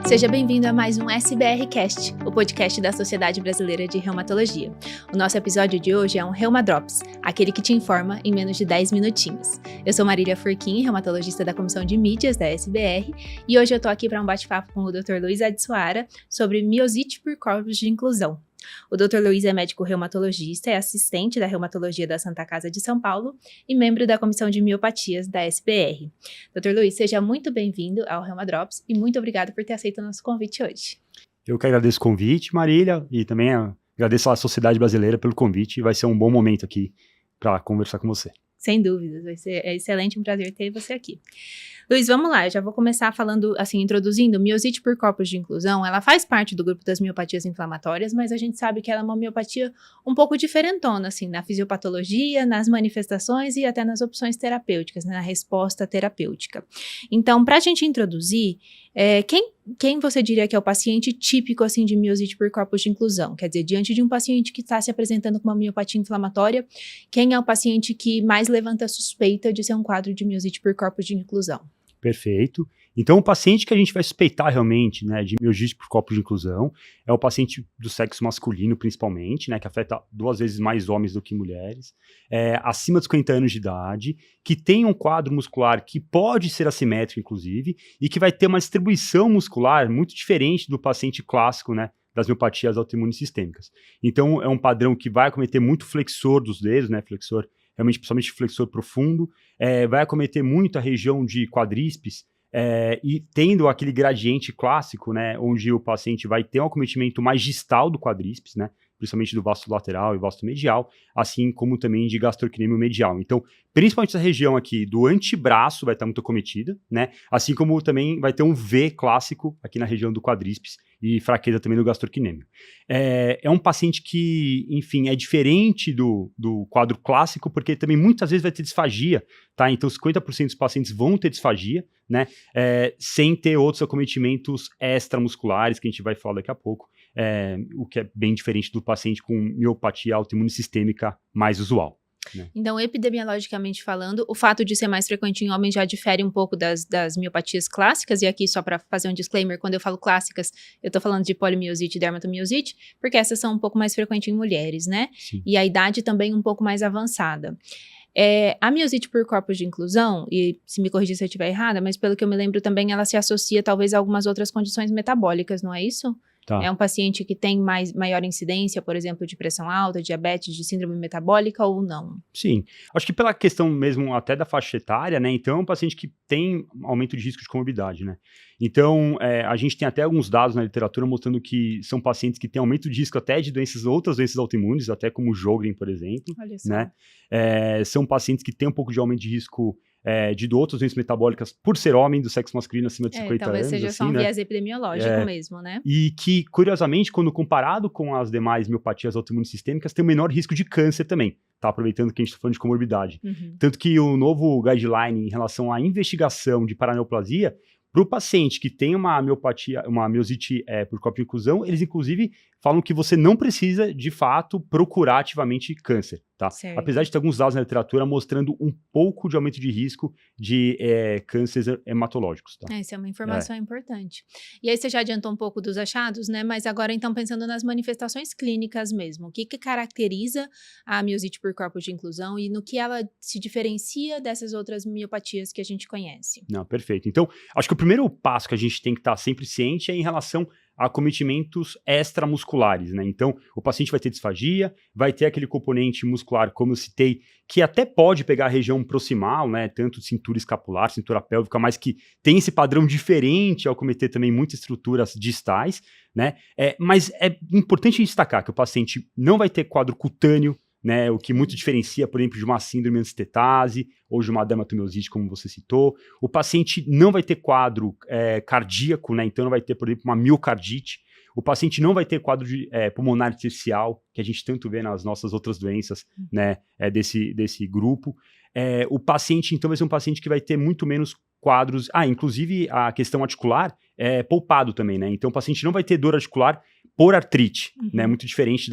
Seja bem-vindo a mais um SBR Cast, o podcast da Sociedade Brasileira de Reumatologia. O nosso episódio de hoje é um Reuma Drops, aquele que te informa em menos de 10 minutinhos. Eu sou Marília Furquim, reumatologista da Comissão de Mídias da SBR, e hoje eu tô aqui para um bate-papo com o Dr. Luiz Adsuara sobre miosite por corpos de inclusão. O Dr. Luiz é médico reumatologista, é assistente da reumatologia da Santa Casa de São Paulo e membro da Comissão de Miopatias da SBR. Dr. Luiz, seja muito bem-vindo ao Reuma Drops e muito obrigado por ter aceito o nosso convite hoje. Eu que agradeço o convite, Marília, e também agradeço à Sociedade Brasileira pelo convite. Vai ser um bom momento aqui para conversar com você. Sem dúvidas, vai ser excelente, um prazer ter você aqui. Luiz, vamos lá, eu já vou começar falando, introduzindo, miosite por corpos de inclusão, ela faz parte do grupo das miopatias inflamatórias, mas a gente sabe que ela é uma miopatia um pouco diferentona, na fisiopatologia, nas manifestações e até nas opções terapêuticas, na resposta terapêutica. Então, para a gente introduzir, quem você diria que é o paciente típico, de miosite por corpos de inclusão? Quer dizer, diante de um paciente que está se apresentando com uma miopatia inflamatória, quem é o paciente que mais levanta a suspeita de ser um quadro de miosite por corpos de inclusão? Perfeito. Então, o paciente que a gente vai suspeitar realmente, de miosite por corpos de inclusão é o paciente do sexo masculino, principalmente, que afeta 2 vezes mais homens do que mulheres, acima dos 50 anos de idade, que tem um quadro muscular que pode ser assimétrico, inclusive, e que vai ter uma distribuição muscular muito diferente do paciente clássico, das miopatias autoimunes sistêmicas. Então, é um padrão que vai acometer muito flexor dos dedos, flexor, realmente, principalmente flexor profundo, vai acometer muito a região de quadríceps, e tendo aquele gradiente clássico, onde o paciente vai ter um acometimento mais distal do quadríceps, principalmente do vasto lateral e vasto medial, assim como também de gastrocnêmio medial. Então, principalmente essa região aqui do antebraço vai estar muito acometida, assim como também vai ter um V clássico aqui na região do quadríceps e fraqueza também do gastrocnêmio. É um paciente que, enfim, é diferente do quadro clássico, porque também muitas vezes vai ter disfagia, tá? Então, 50% dos pacientes vão ter disfagia, sem ter outros acometimentos extramusculares, que a gente vai falar daqui a pouco, o que é bem diferente do paciente com miopatia autoimune sistêmica mais usual. Então, epidemiologicamente falando, o fato de ser mais frequente em homens já difere um pouco das miopatias clássicas, e aqui só para fazer um disclaimer, quando eu falo clássicas, eu tô falando de polimiosite e dermatomiosite, porque essas são um pouco mais frequentes em mulheres, Sim. E a idade também um pouco mais avançada. A miosite por corpos de inclusão, e se me corrigir se eu estiver errada, mas pelo que eu me lembro também, ela se associa talvez a algumas outras condições metabólicas, não é isso? Tá. É um paciente que tem maior incidência, por exemplo, de pressão alta, diabetes, de síndrome metabólica ou não? Sim. Acho que pela questão mesmo até da faixa etária, então é um paciente que tem aumento de risco de comorbidade, Então, a gente tem até alguns dados na literatura mostrando que são pacientes que têm aumento de risco até de outras doenças autoimunes, até como o Sjögren, por exemplo. Olha só. São pacientes que têm um pouco de aumento de risco de outras doenças metabólicas por ser homem do sexo masculino acima de 50 anos. Talvez seja só um viés epidemiológico mesmo, E que, curiosamente, quando comparado com as demais miopatias autoimunes sistêmicas, tem o menor risco de câncer também, tá? Aproveitando que a gente está falando de comorbidade. Uhum. Tanto que o novo guideline em relação à investigação de paraneoplasia, para o paciente que tem uma miosite por corpo de inclusão, eles inclusive falam que você não precisa, de fato, procurar ativamente câncer, tá? Certo. Apesar de ter alguns dados na literatura mostrando um pouco de aumento de risco de cânceres hematológicos, tá? Essa é uma informação importante. E aí você já adiantou um pouco dos achados, mas agora então pensando nas manifestações clínicas mesmo, o que caracteriza a miosite por corpos de inclusão e no que ela se diferencia dessas outras miopatias que a gente conhece? Não, perfeito. Então, acho que o primeiro passo que a gente tem que estar sempre ciente é em relação a acometimentos extramusculares, Então, o paciente vai ter disfagia, vai ter aquele componente muscular, como eu citei, que até pode pegar a região proximal, tanto de cintura escapular, cintura pélvica, mas que tem esse padrão diferente ao acometer também muitas estruturas distais, Mas é importante destacar que o paciente não vai ter quadro cutâneo, o que muito diferencia, por exemplo, de uma síndrome ansitetase ou de uma dermatomiosite, como você citou. O paciente não vai ter quadro cardíaco, então não vai ter, por exemplo, uma miocardite. O paciente não vai ter quadro de pulmonar intersticial, que a gente tanto vê nas nossas outras doenças, desse grupo. O paciente, então, vai ser um paciente que vai ter muito menos quadros. Inclusive a questão articular é poupado também, Então o paciente não vai ter dor articular por artrite, muito diferente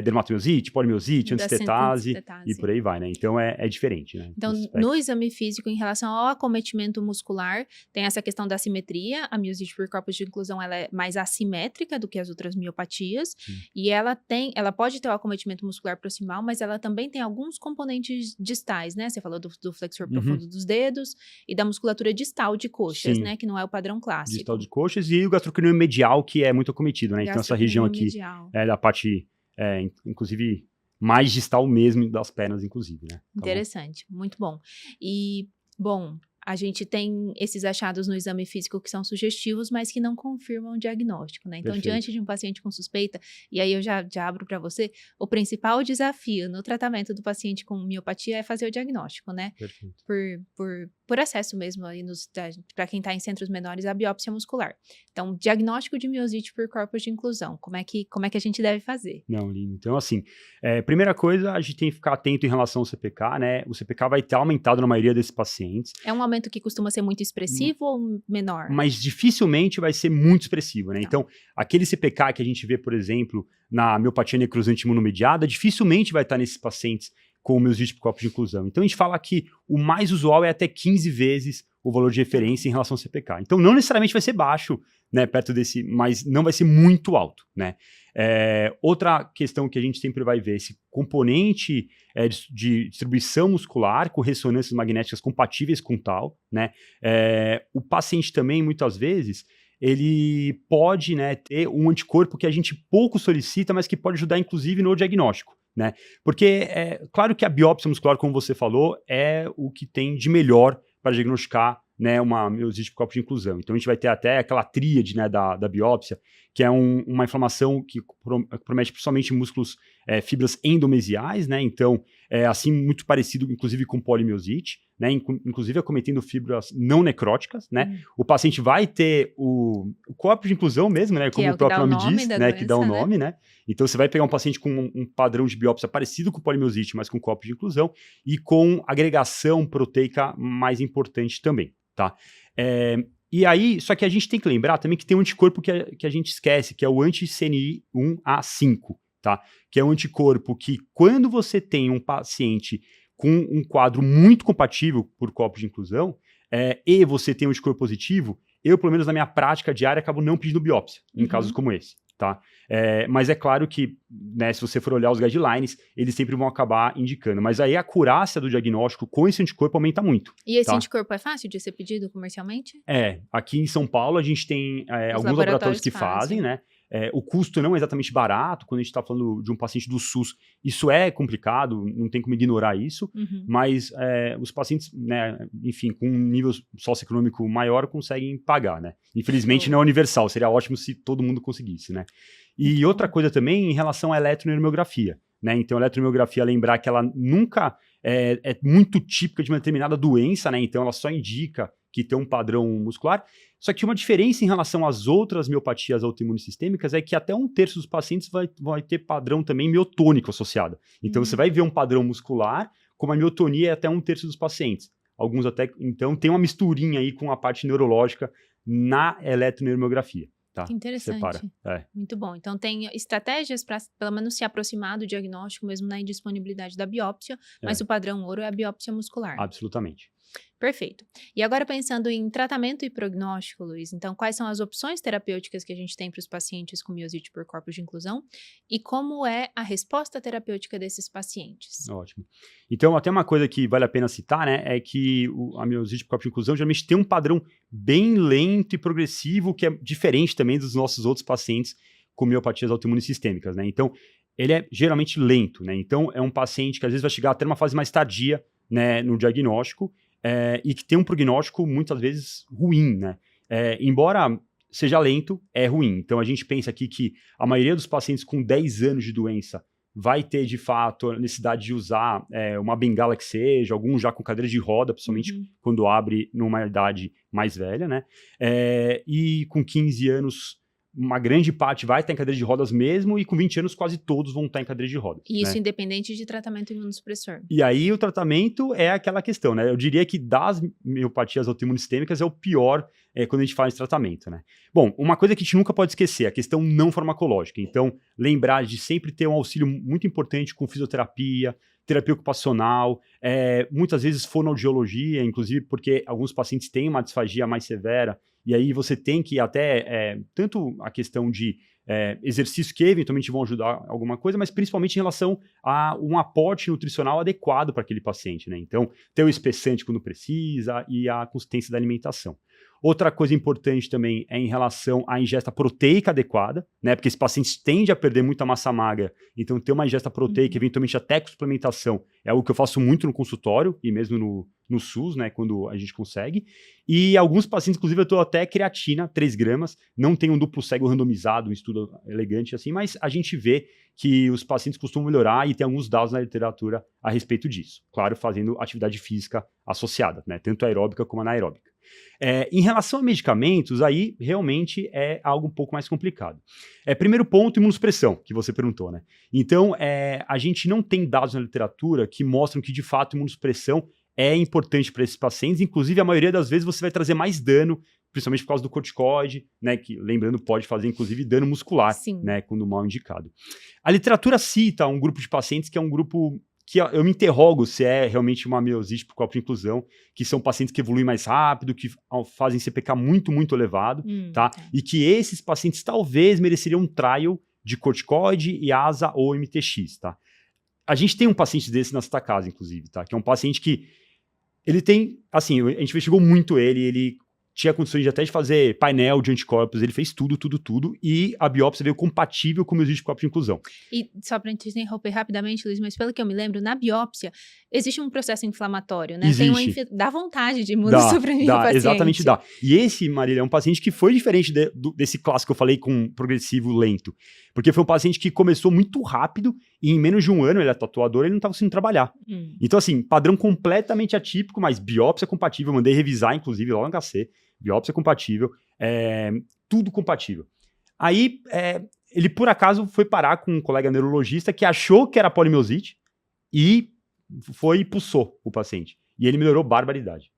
dermatomiosite, polimiosite, Da antistetase sintetase. e por aí vai, né? Então é diferente, né? Então, nesse aspecto. no exame físico, em relação ao acometimento muscular, tem essa questão da simetria. A miosite por corpos de inclusão, ela é mais assimétrica do que as outras miopatias. Sim. E ela pode ter o acometimento muscular proximal, mas ela também tem alguns componentes distais, né? Você falou do flexor profundo dos dedos e da musculatura distal de coxas, Sim. né? Que não é o padrão clássico. Distal de coxas e o gastrocnêmio medial, que é muito acometido, né? Então essa região aqui Medial. é da parte, inclusive, mais distal mesmo das pernas, inclusive, né? Tá bom? Interessante, muito bom. E, bom, a gente tem esses achados no exame físico que são sugestivos, mas que não confirmam o diagnóstico, né? Então, Perfeito. diante de um paciente com suspeita, e aí eu já abro para você, o principal desafio no tratamento do paciente com miopatia é fazer o diagnóstico, né? Perfeito. Por acesso mesmo aí para quem está em centros menores, a biópsia muscular. Então, diagnóstico de miosite por corpos de inclusão, como é que a gente deve fazer? Não, lindo. Então, assim, primeira coisa, a gente tem que ficar atento em relação ao CPK, né? O CPK vai ter aumentado na maioria desses pacientes. É um aumento que costuma ser muito expressivo ou menor? Mas dificilmente vai ser muito expressivo, né? Tá. Então, aquele CPK que a gente vê, por exemplo, na miopatia necrosante imunomediada, dificilmente vai estar nesses pacientes com miosite por corpos de inclusão. Então, a gente fala que o mais usual é até 15 vezes o valor de referência em relação ao CPK. Então, não necessariamente vai ser baixo, né, perto desse, mas não vai ser muito alto, né? Outra questão que a gente sempre vai ver, esse componente de distribuição muscular com ressonâncias magnéticas compatíveis com tal, né? O paciente também, muitas vezes, ele pode, né, ter um anticorpo que a gente pouco solicita, mas que pode ajudar, inclusive, no diagnóstico, né? Porque, claro que a biópsia muscular, como você falou, é o que tem de melhor para diagnosticar, né, uma miosite por corpo de inclusão. Então, a gente vai ter até aquela tríade, né, da biópsia, que é uma inflamação que promete principalmente músculos, fibras endomesiais, né? Então, assim, muito parecido, inclusive, com polimiosite, né? Inclusive acometendo fibras não necróticas, né? O paciente vai ter o corpo de inclusão mesmo, né? Como o próprio nome diz, né? Que dá o nome, né? Então, você vai pegar um paciente com um padrão de biópsia parecido com polimiosite, mas com corpo de inclusão e com agregação proteica mais importante também, tá? E aí, só que a gente tem que lembrar também que tem um anticorpo que a gente esquece, que é o anti-CNI1A5, tá? Que é um anticorpo que, quando você tem um paciente com um quadro muito compatível por corpo de inclusão, e você tem um anticorpo positivo, eu, pelo menos na minha prática diária, acabo não pedindo biópsia, em casos como esse, tá? Mas é claro que, né, se você for olhar os guidelines, eles sempre vão acabar indicando. Mas aí a acurácia do diagnóstico com esse anticorpo aumenta muito. E esse tá? anticorpo é fácil de ser pedido comercialmente? Aqui em São Paulo a gente tem alguns laboratórios que fazem, né? O custo não é exatamente barato, quando a gente está falando de um paciente do SUS, isso é complicado, não tem como ignorar isso, mas os pacientes, né, enfim, com um nível socioeconômico maior conseguem pagar, né? Infelizmente não é universal, seria ótimo se todo mundo conseguisse, né? E outra coisa também em relação à eletroneuromografia, né? Então, a eletroneuromografia, lembrar que ela nunca é muito típica de uma determinada doença, né? Então, ela só indica que tem um padrão muscular. Só que uma diferença em relação às outras miopatias autoimunes sistêmicas é que até 1/3 dos pacientes vai ter padrão também miotônico associado. Então, você vai ver um padrão muscular, como a miotonia é até 1/3 dos pacientes. Alguns até, então, tem uma misturinha aí com a parte neurológica na eletroneuromografia. Tá, que interessante. Separa. Muito bom. Então, tem estratégias para, pelo menos, se aproximar do diagnóstico, mesmo na indisponibilidade da biópsia, mas o padrão ouro é a biópsia muscular. Absolutamente. Perfeito. E agora, pensando em tratamento e prognóstico, Luiz, então, quais são as opções terapêuticas que a gente tem para os pacientes com miosite por corpos de inclusão e como é a resposta terapêutica desses pacientes? Ótimo. Então, até uma coisa que vale a pena citar, né, é que a miosite por corpos de inclusão geralmente tem um padrão bem lento e progressivo, que é diferente também dos nossos outros pacientes com miopatias autoimunes sistêmicas, né? Então, ele é geralmente lento, né? Então, é um paciente que às vezes vai chegar até uma fase mais tardia, né, no diagnóstico, e que tem um prognóstico muitas vezes ruim, né? Embora seja lento, é ruim. Então, a gente pensa aqui que a maioria dos pacientes com 10 anos de doença vai ter, de fato, a necessidade de usar uma bengala que seja, alguns já com cadeira de roda, principalmente quando abre numa idade mais velha, né? E com 15 anos, uma grande parte vai estar em cadeira de rodas mesmo, e com 20 anos quase todos vão estar em cadeira de rodas. E isso né? independente de tratamento imunossupressor. E aí o tratamento é aquela questão, né? Eu diria que das miopatias autoimunes sistêmicas é o pior quando a gente fala de tratamento, né? Bom, uma coisa que a gente nunca pode esquecer, a questão não farmacológica. Então, lembrar de sempre ter um auxílio muito importante com fisioterapia, terapia ocupacional, muitas vezes fonoaudiologia, inclusive porque alguns pacientes têm uma disfagia mais severa, e aí você tem que até, tanto a questão de exercícios que eventualmente vão ajudar alguma coisa, mas principalmente em relação a um aporte nutricional adequado para aquele paciente, né? Então, ter o espessante quando precisa e a consistência da alimentação. Outra coisa importante também é em relação à ingesta proteica adequada, né? Porque esse paciente tende a perder muita massa magra, então ter uma ingesta proteica, eventualmente até com suplementação, é algo que eu faço muito no consultório e mesmo no SUS, né? Quando a gente consegue. E alguns pacientes, inclusive, eu dou até creatina, 3 gramas, não tem um duplo cego randomizado, um estudo elegante assim, mas a gente vê que os pacientes costumam melhorar e tem alguns dados na literatura a respeito disso. Claro, fazendo atividade física associada, né? Tanto aeróbica como anaeróbica. Em relação a medicamentos, aí realmente é algo um pouco mais complicado. Primeiro ponto, imunossupressão, que você perguntou, né? Então, a gente não tem dados na literatura que mostram que, de fato, imunossupressão é importante para esses pacientes. Inclusive, a maioria das vezes você vai trazer mais dano, principalmente por causa do corticoide, né? Que, lembrando, pode fazer, inclusive, dano muscular, né? Quando mal indicado. A literatura cita um grupo de pacientes que é um grupo que eu me interrogo se é realmente uma miosite por copo de inclusão, que são pacientes que evoluem mais rápido, que fazem CPK muito, muito elevado, tá? E que esses pacientes talvez mereceriam um trial de corticoide, IASA ou MTX, tá? A gente tem um paciente desse na Santa Casa, inclusive, tá? Que é um paciente que ele tem, assim, a gente investigou muito ele tinha condições de até de fazer painel de anticorpos, ele fez tudo, e a biópsia veio compatível com o miosite por copo de inclusão. E só para te interromper rapidamente, Luiz, mas pelo que eu me lembro, na biópsia existe um processo inflamatório, né? Existe. Dá vontade de imunossuprimir o paciente. Exatamente dá. E esse, Marília, é um paciente que foi diferente desse clássico que eu falei com progressivo lento, porque foi um paciente que começou muito rápido e em menos de um ano, ele é tatuador, ele não estava conseguindo trabalhar. Então, assim, padrão completamente atípico, mas biópsia compatível, mandei revisar, inclusive, lá no HC, biópsia compatível, tudo compatível. Aí, ele por acaso foi parar com um colega neurologista que achou que era polimiosite e foi e pulsou o paciente. E ele melhorou barbaridade.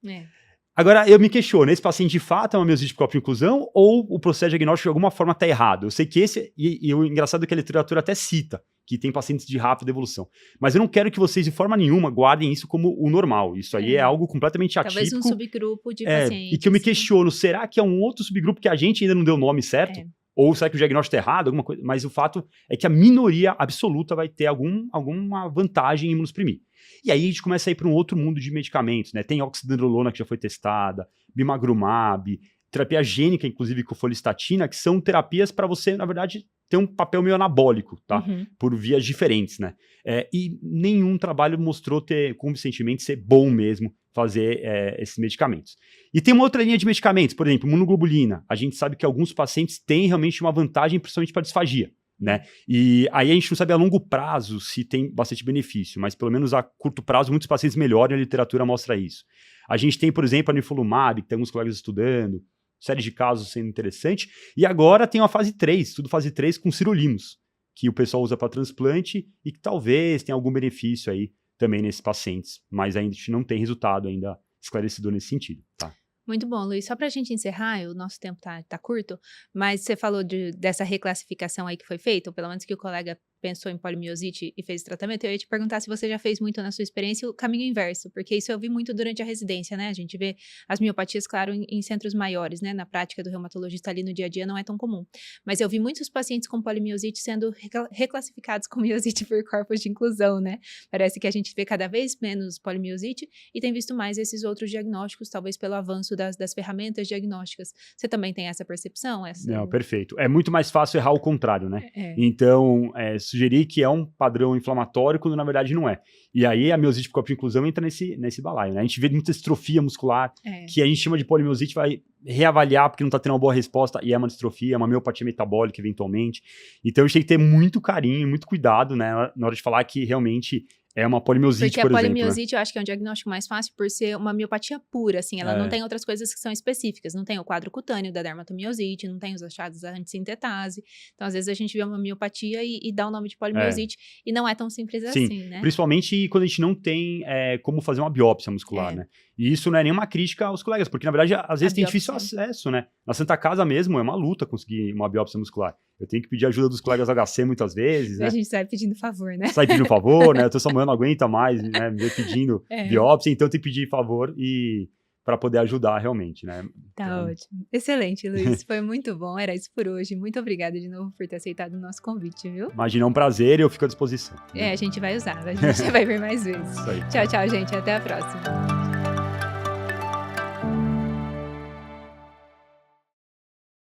Agora, eu me questiono, esse paciente de fato é uma miosite por copo de inclusão ou o processo diagnóstico de alguma forma está errado? Eu sei que e o engraçado é que a literatura até cita que tem pacientes de rápida evolução. Mas eu não quero que vocês, de forma nenhuma, guardem isso como o normal. Isso aí é algo completamente atípico. Talvez um subgrupo de pacientes. E que eu me questiono, será que é um outro subgrupo que a gente ainda não deu o nome certo? Ou será que o diagnóstico está errado? Alguma coisa? Mas o fato é que a minoria absoluta vai ter alguma vantagem em imunossuprimir. E aí a gente começa a ir para um outro mundo de medicamentos, né? Tem oxidandrolona que já foi testada, bimagrumab, terapia gênica, inclusive com folistatina, que são terapias para você, na verdade, ter um papel meio anabólico, tá? Por vias diferentes, né? E nenhum trabalho mostrou ter convincentemente ser bom mesmo fazer esses medicamentos. E tem uma outra linha de medicamentos, por exemplo, imunoglobulina. A gente sabe que alguns pacientes têm realmente uma vantagem, principalmente para disfagia, né? E aí a gente não sabe a longo prazo se tem bastante benefício, mas pelo menos a curto prazo muitos pacientes melhoram e a literatura mostra isso. A gente tem, por exemplo, a nivolumab, que tem alguns colegas estudando, série de casos sendo interessante, e agora tem uma fase 3, estudo fase 3 com sirolimus, que o pessoal usa para transplante e que talvez tenha algum benefício aí também nesses pacientes, mas ainda a gente não tem resultado ainda esclarecedor nesse sentido, tá? Muito bom, Luiz. Só para a gente encerrar, o nosso tempo tá curto, mas você falou dessa reclassificação aí que foi feita, ou pelo menos que o colega pensou em polimiosite e fez o tratamento, eu ia te perguntar se você já fez muito na sua experiência o caminho inverso, porque isso eu vi muito durante a residência, né? A gente vê as miopatias, claro, em centros maiores, né? Na prática do reumatologista ali no dia a dia não é tão comum. Mas eu vi muitos pacientes com polimiosite sendo reclassificados com miosite por corpos de inclusão, né? Parece que a gente vê cada vez menos polimiosite e tem visto mais esses outros diagnósticos, talvez pelo avanço das ferramentas diagnósticas. Você também tem essa percepção? Não, perfeito. É muito mais fácil errar o contrário, né? Então, sugerir que é um padrão inflamatório quando na verdade não é. E aí a miosite por copo de inclusão entra nesse balaio, né? A gente vê muita distrofia muscular, que a gente chama de polimiosite, vai reavaliar porque não está tendo uma boa resposta, e é uma distrofia, é uma miopatia metabólica eventualmente. Então a gente tem que ter muito carinho, muito cuidado, né, na hora de falar que realmente É uma polimiosite, Porque por a exemplo, né? polimiosite eu acho que é um diagnóstico mais fácil por ser uma miopatia pura, assim, ela não É. tem outras coisas que são específicas, não tem o quadro cutâneo da dermatomiosite, não tem os achados da antissintetase, então às vezes a gente vê uma miopatia e dá o nome de polimiosite, e não é tão simples Sim, assim, né? principalmente quando a gente não tem como fazer uma biópsia muscular, É. né? E isso não é nenhuma crítica aos colegas, porque na verdade às vezes tem difícil acesso, né? Na Santa Casa mesmo é uma luta conseguir uma biópsia muscular. Eu tenho que pedir ajuda dos colegas HC muitas vezes, né? A gente sai pedindo favor, né? Sai pedindo favor, né? Essa manhã não aguenta mais, né? Me ver pedindo É. biópsia, então tem que pedir favor para poder ajudar realmente, né? Tá Então, ótimo. Excelente, Luiz. Foi muito bom. Era isso por hoje. Muito obrigada de novo por ter aceitado o nosso convite, viu? imagina, é um prazer e eu fico à disposição. É, a gente vai usar. A gente vai ver mais vezes. Isso aí. Tchau, tchau, gente. Até a próxima.